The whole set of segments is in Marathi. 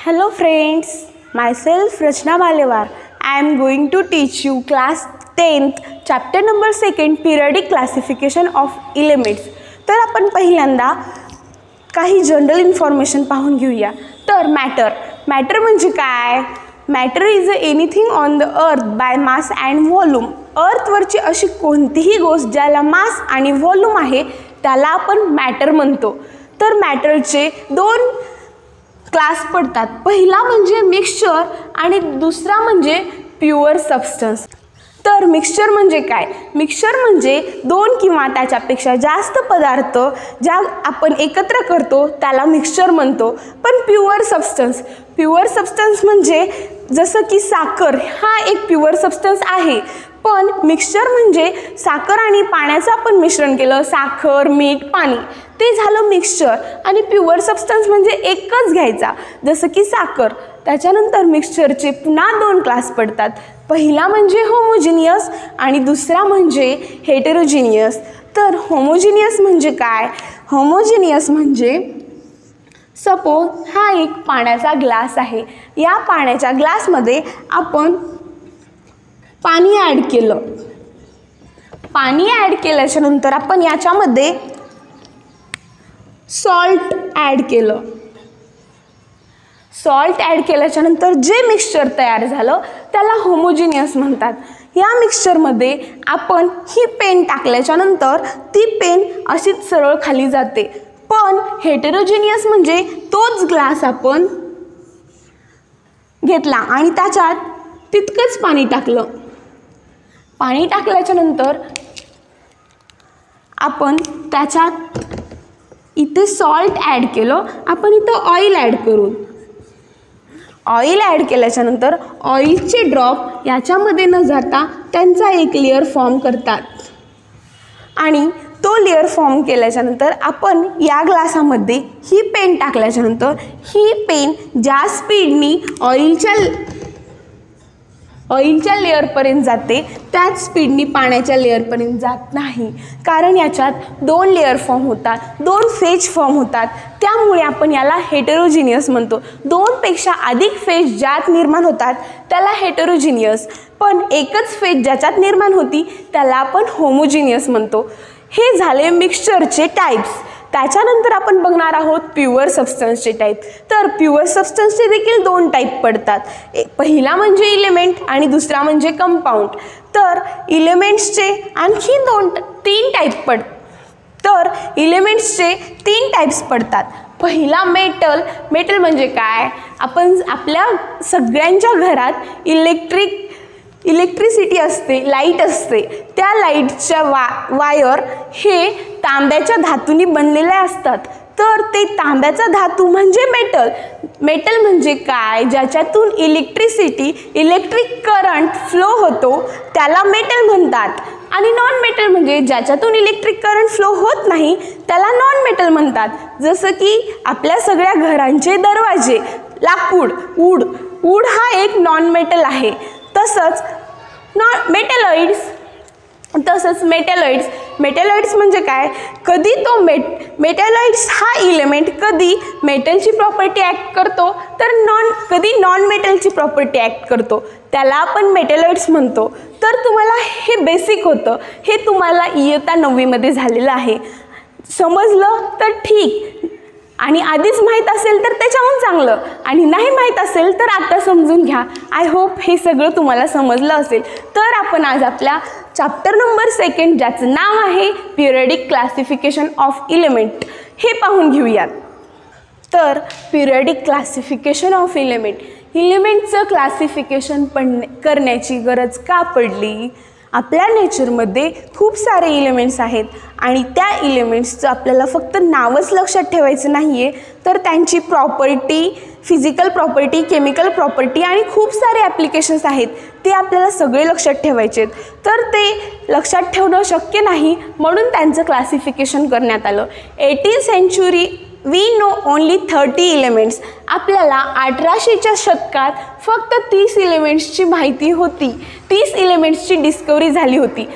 Hello friends, myself Rachna Balewar. I am going to teach you class 10th chapter number 2 periodic classification of elements. तर आपण पहिल्यांदा काही जनरल इन्फॉर्मेशन पाहून घेऊया. तर मॅटर म्हणजे काय? Matter is anything on the earth by mass and volume. अर्थवरची अशी कोणतीही गोष्ट ज्याला मास आणि व्हॉल्यूम आहे त्याला आपण मॅटर म्हणतो. तर मॅटरचे दोन क्लास पडतात. पहिला म्हणजे मिक्सचर आणि दुसरा म्हणजे प्युअर सबस्टन्स. तर मिक्सचर म्हणजे काय? मिक्सचर म्हणजे दोन किंवा त्याच्यापेक्षा जास्त पदार्थ ज्या आपण एकत्र करतो त्याला मिक्सचर म्हणतो. पण प्युअर सबस्टन्स म्हणजे जसं की साखर हा एक प्युअर सबस्टन्स आहे. पण मिक्सचर म्हणजे साखर आणि पाण्याचं आपण मिश्रण केलं, साखर मीठ पाणी, ते झालं मिक्सचर. आणि प्युअर सबस्टन्स म्हणजे एकच घ्यायचा जसं की साखर. त्याच्यानंतर मिक्सचरचे पुन्हा दोन क्लास पडतात. पहिला म्हणजे होमोजिनियस आणि दुसरा म्हणजे हेटेरोजिनियस. तर होमोजिनियस म्हणजे काय? होमोजिनियस म्हणजे सपोज हा एक पाण्याचा ग्लास आहे. या पाण्याच्या ग्लासमध्ये आपण पाणी ॲड केलं. पाणी ॲड केल्याच्या नंतर आपण याच्यामध्ये सॉल्ट ॲड केलं. सॉल्ट ॲड केल्याच्या नंतर जे मिक्सचर तयार झालं त्याला होमोजिनियस म्हणतात. या मिक्सचरमध्ये आपण ही पेन टाकल्याच्या नंतर ती पेन अशीच सरळ खाली जाते. पण हेटेरोजिनियस म्हणजे तोच ग्लास आपण घेतला आणि त्याच्यात तितकंच पाणी टाकलं. पाणी टाकल्याच्या नंतर आपण त्याच्यात इथे सॉल्ट ॲड केलं. आपण इथं ऑइल ॲड करू. ऑइल ॲड केल्याच्या नंतर ऑइलचे ड्रॉप याच्यामध्ये न जाता त्यांचा एक लेअर फॉर्म करतात. आणि तो लेअर फॉर्म केल्याच्या नंतर आपण या ग्लासामध्ये ही पेन टाकल्याच्या नंतर ही पेन ज्या स्पीडनी ऑइलच्या लेअरपर्यंत जाते त्याच स्पीडनी पाण्याच्या लेअरपर्यंत जात नाही. कारण याच्यात दोन लेअर फॉर्म होतात, दोन फेज फॉर्म होतात. त्यामुळे आपण याला हेटेरोजिनियस म्हणतो. दोनपेक्षा अधिक फेज ज्यात निर्माण होतात त्याला हेटेरोजिनियस. पण एकच फेज ज्याच्यात निर्माण होती त्याला आपण होमोजिनियस म्हणतो. हे झाले मिक्सचरचे टाईप्स. त्याच्यानंतर आपण बघणार आहोत प्युअर सबस्टन्सचे टाईप. तर प्युअर सबस्टन्सचे देखील दोन टाईप पडतात. पहिला म्हणजे इलेमेंट आणि दुसरा म्हणजे कंपाऊंड. तर इलेमेंट्सचे आणखी तीन टाईप तर इलेमेंट्सचे तीन टाईप्स पडतात. पहिला मेटल म्हणजे काय? आपण आपल्या सगळ्यांच्या घरात इलेक्ट्रिसिटी असते, लाईट असते. त्या लाईटच्या वायर हे तांब्याच्या धातूंनी बनलेल्या असतात. तर ते तांब्याचा धातू म्हणजे मेटल म्हणजे काय? ज्याच्यातून इलेक्ट्रिक करंट फ्लो होतो त्याला मेटल म्हणतात. आणि नॉन मेटल म्हणजे ज्याच्यातून इलेक्ट्रिक करंट फ्लो होत नाही त्याला नॉन मेटल म्हणतात. जसं की आपल्या सगळ्या घरांचे दरवाजे, लाकूड, वूड हा एक नॉन मेटल आहे. तसंच मेटॅलॉइड्स म्हणजे काय? कधी तो मेटॅलॉइड्स हा इलेमेंट कधी मेटलची प्रॉपर्टी ॲक्ट करतो तर कधी नॉन मेटलची प्रॉपर्टी ॲक्ट करतो. त्याला आपण मेटॅलॉइड्स म्हणतो. तर तुम्हाला हे बेसिक होतं. हे तुम्हाला इयत्ता 9वीमध्ये झालेलं आहे. समजलं तर ठीक, आणि आधीच माहीत असेल तर त्याच्याहून चांगलं, आणि नाही माहीत असेल तर आता समजून घ्या. आय होप हे सगळं तुम्हाला समजलं असेल. तर आपण आज आपल्या चॅप्टर नंबर 2 ज्याचं नाव आहे पिरियडिक क्लासिफिकेशन ऑफ इलेमेंट हे पाहून घेऊयात. तर पिरियडिक क्लासिफिकेशन ऑफ इलेमेंटचं क्लासिफिकेशन करण्याची गरज का पडली? आपल्या नेचरमध्ये खूप सारे इलेमेंट्स आहेत आणि त्या इलेमेंट्सचं आपल्याला फक्त नावच लक्षात ठेवायचं नाही आहे, तर त्यांची property, physical property, chemical property आणि खूप सारे ॲप्लिकेशन्स आहेत. ते आपल्याला सगळे लक्षात ठेवायचे आहेत. तर ते लक्षात ठेवणं शक्य नाही म्हणून त्यांचं क्लासिफिकेशन करण्यात आलं. 18th century we know only 30 elements. आपल्याला 1800च्या शतकात फक्त 30 इलेमेंट्सची माहिती होती. 30 इलेमेंट्सची डिस्कवरी झाली होती.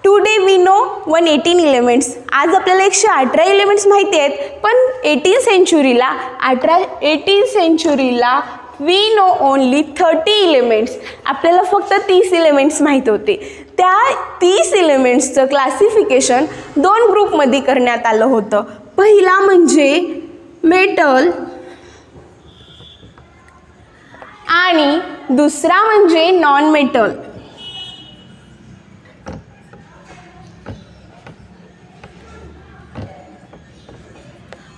Today we know 118 elements. आज आपल्याला 118 एलिमेंट्स माहिती आहेत, पण 18 सेंचुरीला वी नो ओनली 30 एलिमेंट्स. आपल्याला फक्त 30 एलिमेंट्स माहीत होते. त्या 30 एलिमेंट्सचं क्लासिफिकेशन 2 ग्रुपमध्ये करण्यात आलं होतं. पहिला म्हणजे मेटल आणि दुसरा म्हणजे नॉन मेटल.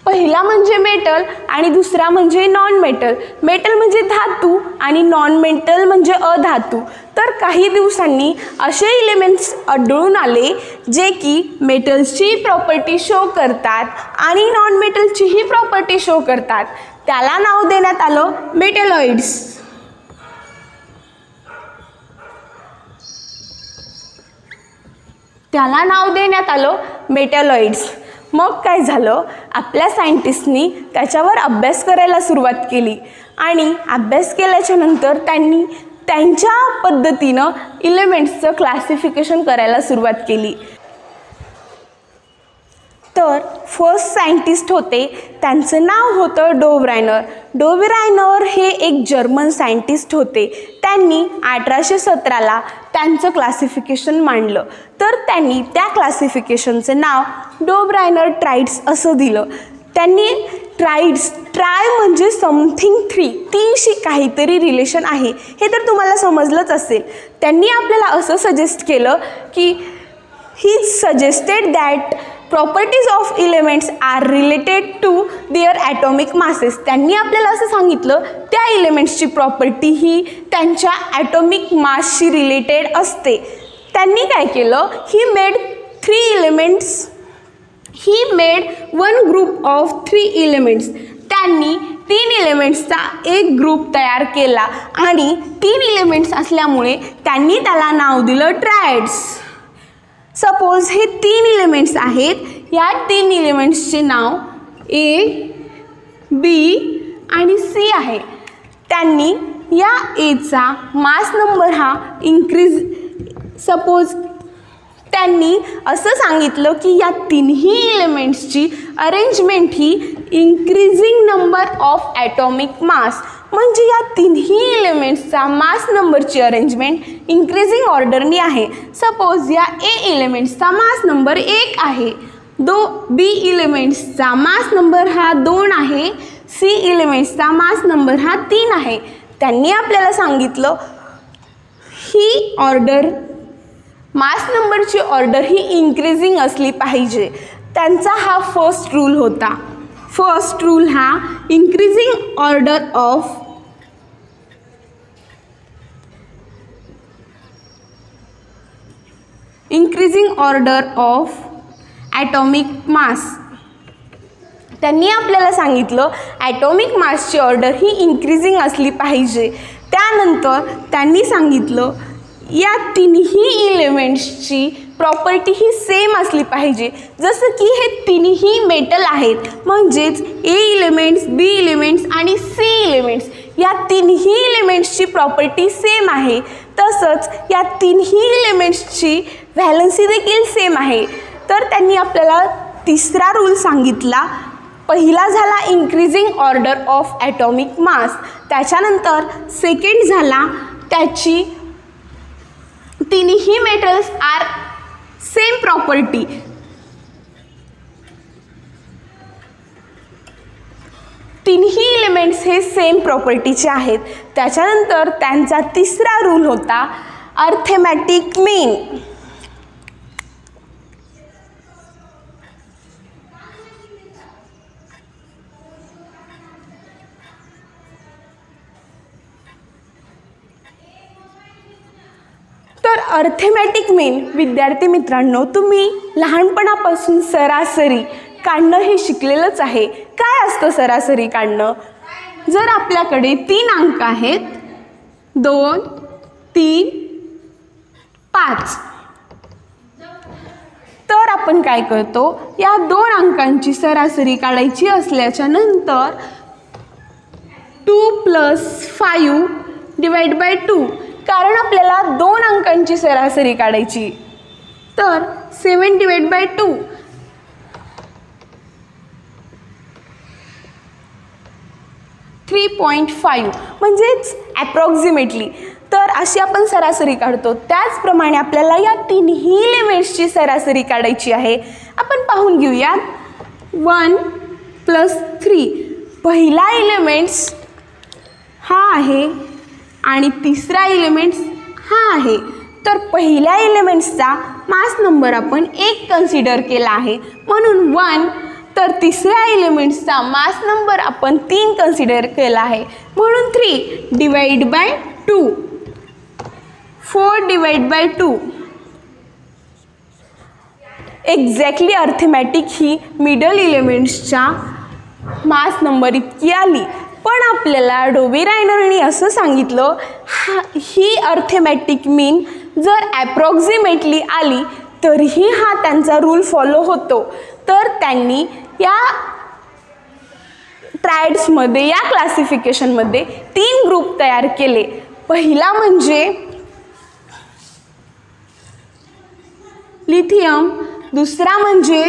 पहिला म्हणजे मेटल आणि दुसरा म्हणजे नॉन मेटल. मेटल म्हणजे धातू आणि नॉन मेटल म्हणजे अधातू. तर काही दिवसांनी असे एलिमेंट्स आढळून आले जे की मेटल्सची प्रॉपर्टी शो करतात आणि नॉन मेटलचीही प्रॉपर्टी शो करतात. त्याला नाव देण्यात आलं मेटॅलॉइड्स. मग काय झालं, आपल्या सायंटिस्टनी त्याच्यावर अभ्यास करायला सुरुवात केली आणि अभ्यास केल्याच्या नंतर त्यांनी त्यांच्या पद्धतीनं एलिमेंट्सचं क्लासिफिकेशन करायला सुरुवात केली. तर फर्स्ट सायंटिस्ट होते, त्यांचं नाव होतं डो ब्रायनर. डो ब्रायनर हे एक जर्मन सायंटिस्ट होते. त्यांनी 1817ला त्यांचं क्लासिफिकेशन मांडलं. तर त्यांनी त्या क्लासिफिकेशनचं नाव डो ब्रायनर ट्राईड्स असं दिलं. त्यांनी ट्राईड्स, ट्राय म्हणजे समथिंग 3शी काहीतरी रिलेशन आहे हे तर तुम्हाला समजलंच असेल. त्यांनी आपल्याला असं सजेस्ट केलं की he suggested that properties of elements are related to their atomic masses. त्यांनी आपल्याला असं सांगितलं त्या एलिमेंट्सची प्रॉपर्टी ही त्यांच्या ॲटॉमिक मासशी रिलेटेड असते. त्यांनी काय केलं, he made 1 group of 3 elements. त्यांनी 3 एलिमेंट्सचा एक ग्रुप तयार केला आणि 3 एलिमेंट्स असल्यामुळे त्यांनी त्याला नाव दिलं ट्रायड्स. सपोज हे 3 एलिमेंट्स आहेत. या 3 एलिमेंट्सचे नाव ए, बी आणि सी आहे. त्यांनी या एचा मास नंबर हा सपोज त्यांनी असं सांगितलं की या 3ही एलिमेंट्सची अरेंजमेंट ही increasing number of atomic mass. म्हणजे या 3ही एलिमेंट्सचा मास नंबरची अरेंजमेंट इंक्रीजिंग ऑर्डरनी आहे. सपोज या ए एलिमेंट्सचा मास नंबर 1 आहे, बी एलिमेंट्सचा मास नंबर हा 2 आहे, सी एलिमेंट्सचा मास नंबर हा 3 आहे. त्यांनी आपल्याला सांगितलं ही ऑर्डर, मास नंबरची ऑर्डर ही इंक्रीजिंग असली पाहिजे. त्यांचा हा फर्स्ट रूल होता. फर्स्ट रूल हा इंक्रीजिंग ऑर्डर ऑफ ॲटॉमिक मास. त्यांनी आपल्याला सांगितलं ॲटॉमिक मासची ऑर्डर ही इंक्रीजिंग असली पाहिजे. त्यानंतर त्यांनी सांगितलं या 3ही एलिमेंट्सची प्रॉपर्टी ही सेम असली पाहिजे. जसं की हे 3ही मेटल आहेत, म्हणजेच ए एलिमेंट्स, बी एलिमेंट्स आणि सी एलिमेंट्स या 3ही एलिमेंट्सची प्रॉपर्टी सेम आहे. तसंच या 3ही एलिमेंट्सची व्हॅलन्सी देखील सेम आहे. तर त्यांनी आपल्याला तिसरा रूल सांगितला. पहिला झाला इंक्रीजिंग ऑर्डर ऑफ ॲटॉमिक मास. त्याच्यानंतर सेकंड झाला त्याची 3ही मेटल्स आर सेम प्रॉपर्टी. तिन्ही एलिमेंट्स हे सेम प्रॉपर्टीचे आहेत. त्याच्यानंतर त्यांचा तिसरा रूल होता अर्थमॅटिक मीन. तर अर्थमॅटिक मीन विद्यार्थी मित्रांनो, तुम्ही लहानपणापासून सरासरी काढणं हे शिकलेलंच आहे. काय असतं सरासरी काढणं? जर आपल्याकडे 3 अंक आहेत, 2, 3, 5, तर आपण काय करतो, या 2 अंकांची सरासरी काढायची असल्याच्या नंतर 2 + 5 ÷ 2, कारण आपल्याला 2 अंकांची सरासरी काढायची. तर 7 डिवाइड बाय 2 3.5 म्हणजेच ॲप्रॉक्सिमेटली. तर अशी आपण सरासरी काढतो. त्याचप्रमाणे आपल्याला या तिन्ही एलिमेंट्सची सरासरी काढायची आहे. आपण पाहून घेऊया. 1 + 3 पहिला एलिमेंट्स हा आहे आणि तिसरा एलिमेंट्स हा आहे. तर पहिल्या एलिमेंट्सचा मास नंबर आपण 1 कन्सिडर केला आहे म्हणून 1. तर तिसऱ्या एलिमेंट्सचा मास नंबर आपण 3 कन्सिडर केला आहे म्हणून 3 divide by 2 4 divide by 2. Exactly arithmetic ही मिडल एलिमेंट्सच्या मास नंबर इतकी आली. पण आपल्याला डोबेरायनरने असं सांगितलं ही अर्थमॅटिक मीन जर ॲप्रॉक्सिमेटली आली तरीही हा त्यांचा रूल फॉलो होतो. तर त्यांनी या ट्रायड्समध्ये या क्लासिफिकेशनमध्ये 3 ग्रुप तयार केले. पहिला म्हणजे लिथियम, दुसरा म्हणजे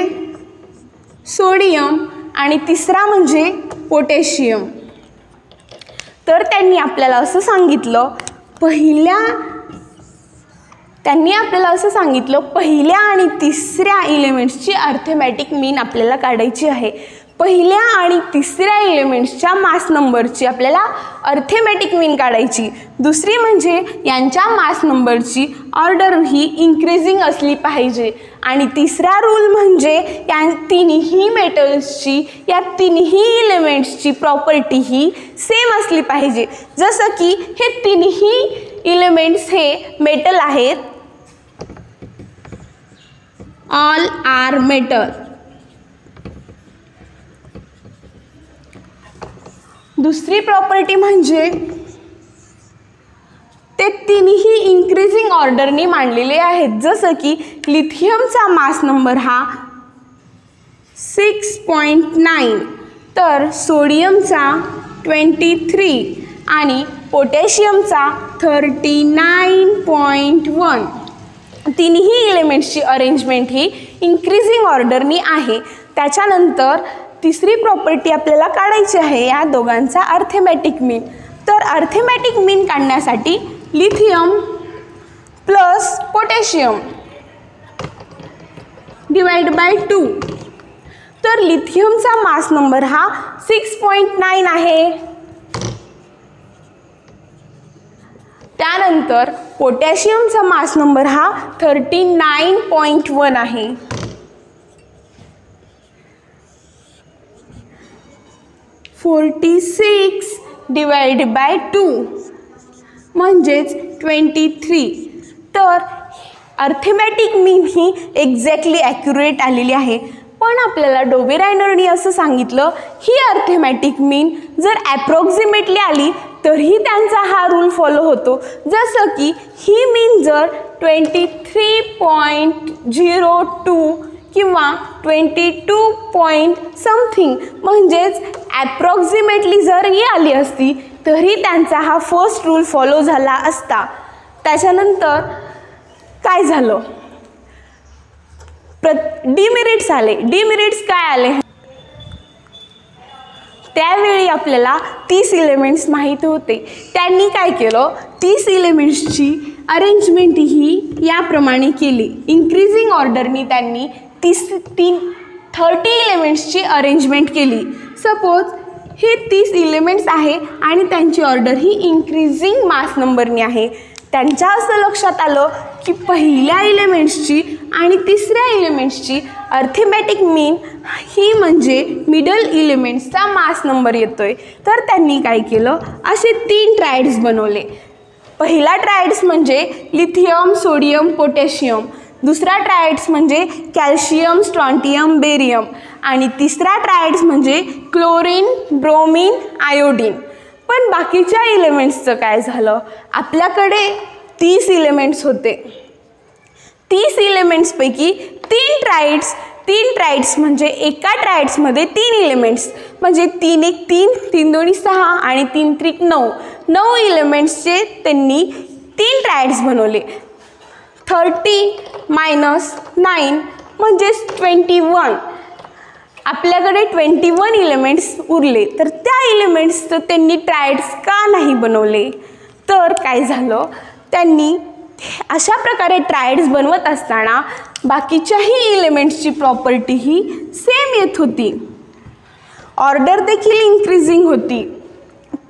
सोडियम आणि तिसरा म्हणजे पोटॅशियम. तर त्यांनी आपल्याला असं सांगितलं पहिल्या आणि तिसऱ्या एलिमेंट्सची अर्थमॅटिक मीन आपल्याला काढायची आहे. पहिल्या आणि तिसऱ्या एलिमेंट्सच्या मास नंबरची आपल्याला अर्थमॅटिक मीन काढायची. दुसरी म्हणजे यांच्या मास नंबरची ऑर्डर ही इन्क्रीजिंग असली पाहिजे. आणि तिसरा रूल म्हणजे या तिन्ही मेटल्सची या तिन्ही एलिमेंट्सची प्रॉपर्टी ही सेम असली पाहिजे. जसं की हे तिन्ही एलिमेंट्स हे मेटल आहेत. All are metal. दुसरी प्रॉपर्टी म्हणजे ते तिन्ही इन्क्रीजिंग ऑर्डरने मांडलेले आहेत. जसं की लिथियमचा मास नंबर हा 6.9 तर सोडियमचा 23 आणि पोटॅशियमचा 39.1. तिन्ही एलिमेंट्सची अरेंजमेंट ही इन्क्रीजिंग ऑर्डरनी आहे. त्याच्यानंतर तिसरी प्रॉपर्टी आपल्याला काढायची आहे या दोघांचा अर्थमॅटिक मीन. तर अर्थमॅटिक मीन काढण्यासाठी lithium plus potassium divide by 2. तर लिथियमचा मास नंबर हा 6.9 आहे. त्यानंतर पोटॅशियमचा मास नंबर हा 39.1 आहे. (46 डिवाइड बाय 2 म्हणजेच 23. तर arithmetic mean he exactly accurate आलेली आहे. पण आपल्याला डोबेरायनरने असं सांगितलं ही अर्थमॅटिक मीन जर ॲप्रॉक्सिमेटली आली तरीही त्यांचा हा रूल फॉलो होतो. जसं की ही मीन जर 23.02 किंवा 22 पॉईंट समथिंग म्हणजेच ॲप्रॉक्सिमेटली जरी आली असती तरी त्यांचा हा फर्स्ट रूल फॉलो झाला असता. त्याच्यानंतर काय झालं डिमेरिट्स आले. डिमेरिट्स काय आले त्यावेळी आपल्याला 30 एलिमेंट्स माहीत होते. त्यांनी काय केलं 30 एलिमेंट्सची अरेंजमेंट ही याप्रमाणे केली. इन्क्रीजिंग ऑर्डरनी त्यांनी 30 एलिमेंट्सची अरेंजमेंट केली. सपोज हे 30 एलिमेंट्स आहे आणि त्यांची ऑर्डर ही इन्क्रीजिंग मास नंबरनी आहे. त्यांच्या असं लक्षात आलं की पहिल्या एलिमेंट्सची आणि तिसऱ्या एलिमेंट्सची अर्थमॅटिक मीन ही म्हणजे मिडल एलिमेंट्सचा मास नंबर येतोय. तर त्यांनी काय केलं असे 3 ट्रायड्स बनवले. पहिला ट्रायड्स म्हणजे लिथियम, सोडियम, पोटॅशियम. दुसरा ट्रायड्स म्हणजे कॅल्शियम, स्ट्रॉन्टियम, बेरियम आणि तिसरा ट्रायड्स म्हणजे क्लोरीन, ब्रोमीन, आयोडीन. पण बाकीच्या एलिमेंट्सचं काय झालं आपल्याकडे 30 एलिमेंट्स होते. 30 एलिमेंट्सपैकी 3 ट्रायड्स म्हणजे एका ट्रायड्समध्ये 3 एलिमेंट्स म्हणजे 3 1 3, 3 2 6 आणि 3 3 9 एलिमेंट्सचे त्यांनी 3 ट्रायड्स बनवले. 30 मायनस 9 म्हणजेच 21. आपल्याकडे 21 एलिमेंट्स उरले, तर त्या एलिमेंट्सचं त्यांनी ट्रायड्स का नाही बनवले? तर काय झालं, त्यांनी अशा प्रकारे ट्रायड्स बनवत असताना बाकीच्याही एलिमेंट्सची प्रॉपर्टी ही सेम येत होती, ऑर्डर देखील इन्क्रीजिंग होती.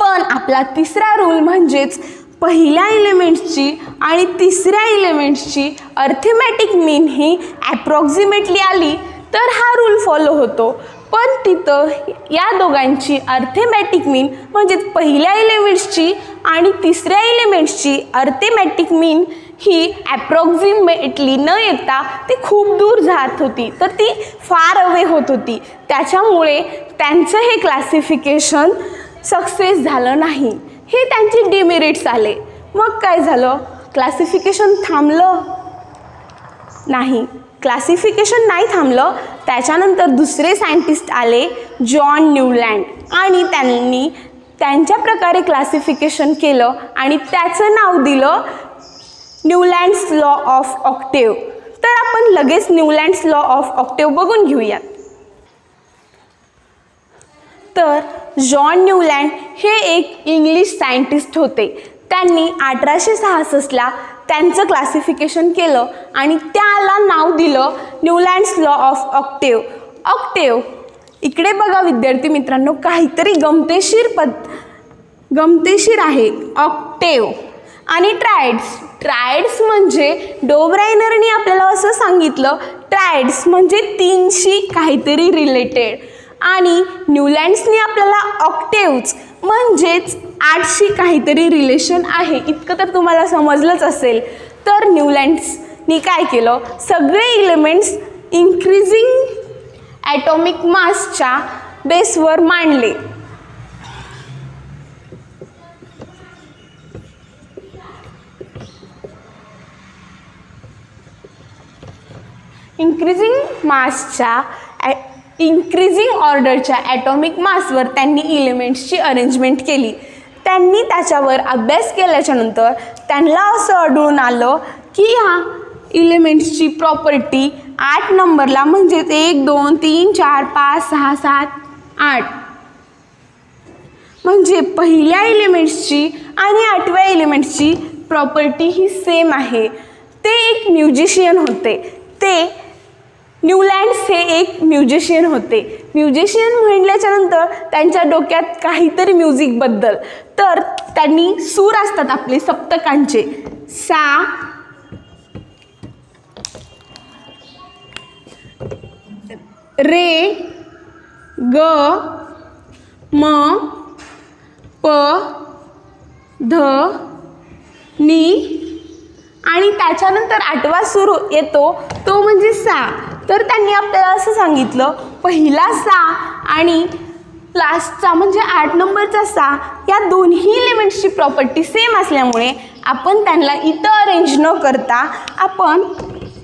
पण आपला तिसरा रूल म्हणजेच पहिल्या एलिमेंट्सची आणि तिसऱ्या एलिमेंट्सची अर्थमॅटिक मीन ही ॲप्रॉक्सिमेटली आली तर हा रूल फॉलो होतो. पण तिथं या दोघांची अर्थमॅटिक मीन म्हणजेच पहिल्या एलिमेंट्सची आणि तिसऱ्या एलिमेंट्सची अर्थमॅटिक मीन ही ॲप्रॉक्सिमेटली न येता ती खूप दूर जात होती, तर ती फार अवे होत होती. त्याच्यामुळे त्यांचं हे क्लासिफिकेशन सक्सेस झालं नाही. हे त्यांचे डिमेरिट्स आले. मग काय झालं, क्लासिफिकेशन थांबलं नाही. क्लासिफिकेशन नाही थांबलं. त्याच्यानंतर दुसरे सायंटिस्ट आले, जॉन न्यूलँड, आणि त्यांनी त्यांच्या प्रकारे क्लासिफिकेशन केलं आणि त्याचं नाव दिलं न्यूलँड्स लॉ ऑफ ऑक्टेव. तर आपण लगेच न्यूलँड्स लॉ ऑफ ऑक्टेव बघून घेऊयात. तर जॉन न्यूलँड हे एक इंग्लिश सायंटिस्ट होते. त्यांनी 1866ला त्यांचं क्लासिफिकेशन केलं आणि त्याला नाव दिलं Newlands law of Octave. Octave इकडे बघा विद्यार्थी मित्रांनो, काहीतरी गमतीशीर आहे. ऑक्टेव आणि ट्रायड्स म्हणजे डोब्रायनरनी आपल्याला असं सांगितलं, ट्रायड्स म्हणजे 3शी काहीतरी रिलेटेड, आणि न्यूलँड्सनी आपल्याला ऑक्टेव्ज म्हणजेच 8शी काहीतरी रिलेशन आहे. इतकं तर तुम्हाला समजलंच असेल. तर न्यूलँड्सनी काय केलं, सगळे एलिमेंट्स इन्क्रीजिंग ॲटॉमिक मासच्या बेसवर मांडले. इंक्रीजिंग ऑर्डरच्या ॲटॉमिक मासवर त्यांनी एलिमेंट्सची अरेंजमेंट केली. त्यांनी त्याच्यावर अभ्यास केल्याच्यानंतर त्यांना असं आढळून आलं की ह्या एलिमेंट्सची प्रॉपर्टी 8 नंबरला म्हणजेच 1 2 3 4 5 6 7 8 म्हणजे पहिल्या एलिमेंट्सची आणि 8व्या एलिमेंट्सची प्रॉपर्टी ही सेम आहे. ते एक म्युझिशियन होते. न्यूलँड्स हे एक म्युझिशियन होते. म्युझिशियन म्हटल्याच्यानंतर त्यांच्या डोक्यात काहीतरी म्युझिकबद्दल, तर त्यांनी सूर असतात आपले सप्तकांचे, सा रे ग म प ध नी, आणि त्याच्यानंतर 8वा सूर येतो तो म्हणजे सा. तर त्यांनी आपल्याला असं सांगितलं, पहिला सा आणि लास्टचा म्हणजे 8 नंबरचा सा या दोन्ही एलिमेंट्सची प्रॉपर्टी सेम असल्यामुळे आपण त्यांना इथं अरेंज न करता आपण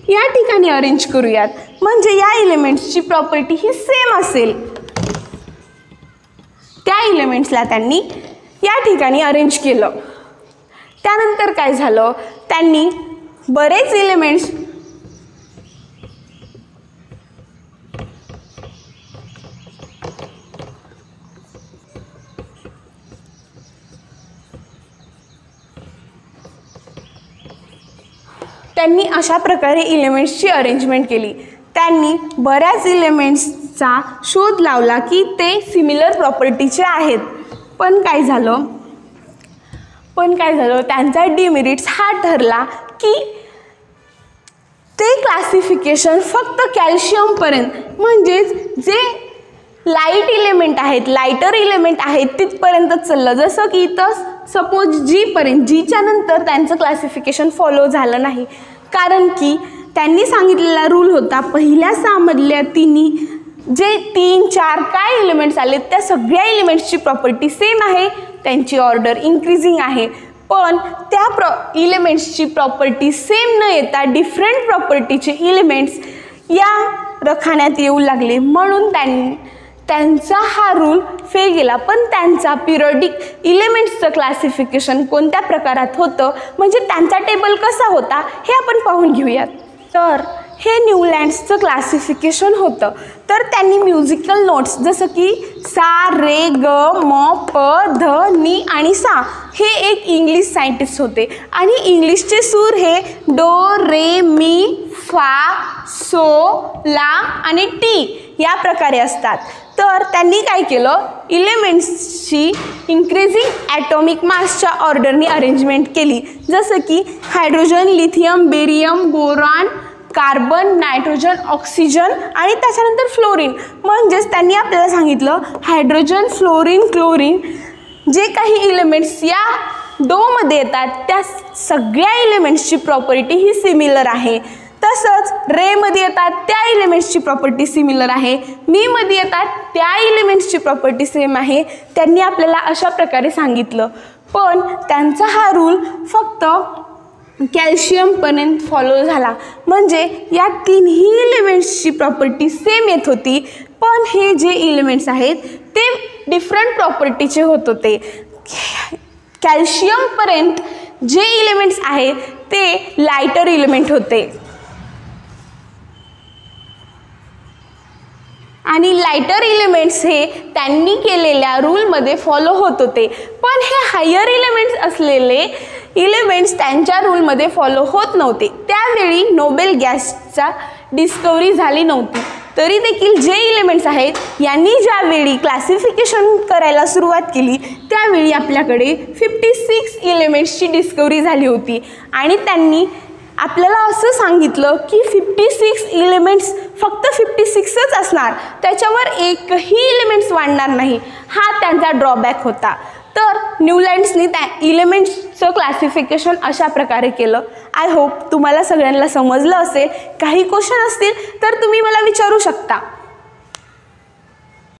या ठिकाणी अरेंज करूयात, म्हणजे या एलिमेंट्सची प्रॉपर्टी ही सेम असेल. त्या एलिमेंट्सला त्यांनी या ठिकाणी अरेंज केलं. त्यानंतर काय झालं, त्यांनी बरेच एलिमेंट्स त्यांनी अशा प्रकारे एलिमेंट्सची अरेंजमेंट केली. त्यांनी बऱ्याच एलिमेंट्सचा शोध लावला की ते सिमिलर प्रॉपर्टीचे आहेत. पण काय झालं त्यांचा डिमेरिट्स हा ठरला की ते क्लासिफिकेशन फक्त कॅल्शियमपर्यंत म्हणजेच जे लाईट एलिमेंट आहेत, लायटर एलिमेंट आहेत तिथपर्यंतच चाललं. जसं की इथं सपोज जीच्या नंतर त्यांचं क्लासिफिकेशन फॉलो झालं नाही, कारण की त्यांनी सांगितलेला रूल होता पहिल्या सामधल्या तिन्ही जे 3 4 काय एलिमेंट्स आले त्या सगळ्या एलिमेंट्सची प्रॉपर्टी सेम आहे, त्यांची ऑर्डर इन्क्रीजिंग आहे. पण त्या एलिमेंट्सची प्रॉपर्टी सेम न येता डिफरंट प्रॉपर्टीचे एलिमेंट्स या रखान्यात येऊ लागले, म्हणून त्यांचा हा रूल फेल गेला, पण त्यांचा पिरियडिक इलेमेंट्सचं क्लासिफिकेशन कोणत्या प्रकारात होतं, म्हणजे त्यांचा टेबल कसा होता हे आपण पाहून घेऊयात. तर हे न्यूलँड्सचं क्लासिफिकेशन होतं. तर त्यांनी म्युझिकल नोट्स जसं की सा, रे, ग, म, प, ध, नी आणि सा हे एक इंग्लिश सायंटिस्ट होते आणि इंग्लिशचे सूर हे डो, रे, मी, फा, सो, ला आणि टी या प्रकारे असतात. तर त्यांनी काय केलं, इलेमेंट्सची इंक्रीजिंग ॲटॉमिक मासच्या ऑर्डरनी अरेंजमेंट केली, जसं की hydrogen, lithium, barium, boron, carbon, nitrogen, oxygen आणि त्याच्यानंतर फ्लोरीन. म्हणजेच त्यांनी आपल्याला सांगितलं हायड्रोजन, फ्लोरीन, क्लोरीन जे काही इलेमेंट्स या डोमध्ये येतात त्या सगळ्या इलेमेंट्सची प्रॉपर्टी ही सिमिलर आहे. तसंच रेमध्ये येतात त्या इलेमेंट्सची प्रॉपर्टी सिमिलर आहे, मीमध्ये येतात त्या इलेमेंट्सची प्रॉपर्टी सेम आहे. त्यांनी आपल्याला अशा प्रकारे सांगितलं. पण त्यांचा हा रूल फक्त कॅल्शियमपर्यंत फॉलो झाला, म्हणजे या तिन्ही इलेमेंट्सची प्रॉपर्टी सेम येत होती, पण हे जे इलेमेंट्स आहेत ते डिफरंट प्रॉपर्टीचे होत होते. कॅल्शियमपर्यंत जे इलेमेंट्स आहेत ते लायटर इलेमेंट होते आणि लायटर इलेमेंट्स हे त्यांनी केलेल्या रूलमध्ये फॉलो होत होते. पण हे हायर इलेमेंट्स असलेले इलेमेंट्स त्यांच्या रूलमध्ये फॉलो होत नव्हते. त्यावेळी नोबेल गॅसचा डिस्कवरी झाली नव्हती. तरी देखील जे इलेमेंट्स आहेत यांनी ज्यावेळी क्लासिफिकेशन करायला सुरुवात केली त्यावेळी आपल्याकडे 56 इलेमेंट्सची डिस्कवरी झाली होती आणि त्यांनी आपल्याला असं सांगितलं की 56 इलेमेंट्स फक्त 56च असणार, त्याच्यावर एकही इलेमेंट्स वाढणार नाही. हा त्यांचा ड्रॉबॅक होता. तर न्यूलँड्सनी त्या इलेमेंट्सचं क्लासिफिकेशन अशा प्रकारे केलं. आय होप तुम्हाला सगळ्यांना समजलं असेल. काही क्वेश्चन असतील तर तुम्ही मला विचारू शकता.